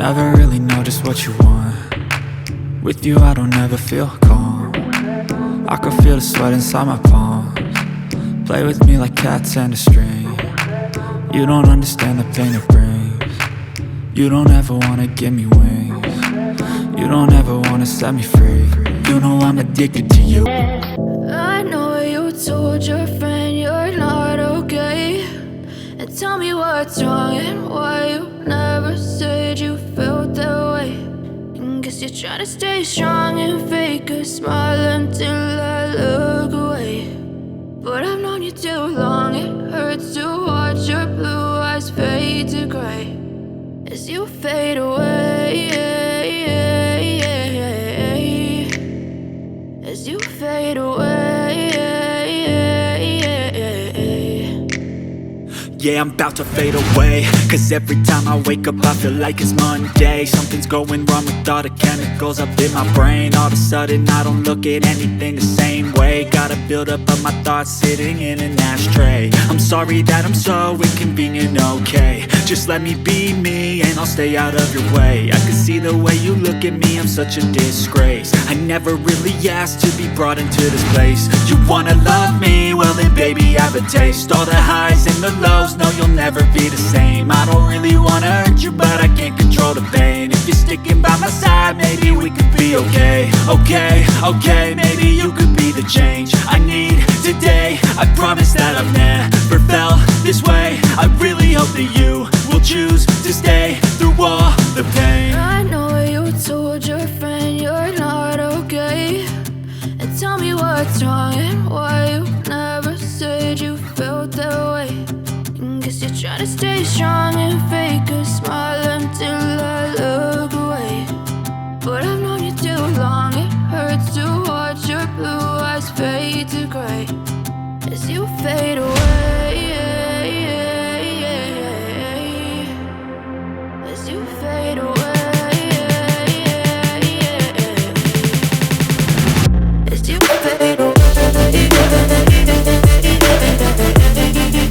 never really know just what you want. With you I don't ever feel calm. I can feel the sweat inside my palms. Play with me like cats and a string. You don't understand the pain it brings. You don't ever wanna give me wings. You don't ever wanna set me free. You know I'm addicted to you. I know you told your friend you're not okay, and tell me what's wrong and why you never said you felt that way. And guess you're trying to stay strong and fake a smile until I look away. But I've known you too long, it hurts to watch your blue eyes fade to gray as you fade away, as you fade away. Yeah, I'm about to fade away, cause every time I wake up I feel like it's Monday. Something's going wrong with all the chemicals up in my brain. All of a sudden I don't look at anything the same way. Gotta build up of my thoughts sitting in an ashtray. I'm sorry that I'm so inconvenient, okay. Just let me be me and I'll stay out of your way. I can see the way you look at me, I'm such a disgrace. I never really asked to be brought into this place. You wanna love me? Well then baby have a taste. All the highs and the lows, no you'll never be the same. I don't really wanna hurt you but I can't control the pain. If you're sticking by my side maybe we could be okay. Okay, maybe you could be the change I need today. I promise that I've never felt this way. I really hope that you will choose to stay through all the pain. I know you told your friend you're not okay, and tell me what's wrong and why you never said you felt that way. And guess you're trying to stay strong and fake a smile until I look away. But I've known you too long, it hurts to watch your blue eyes fade to gray as you fade away, as you fade away, as you fade away. As you fade away.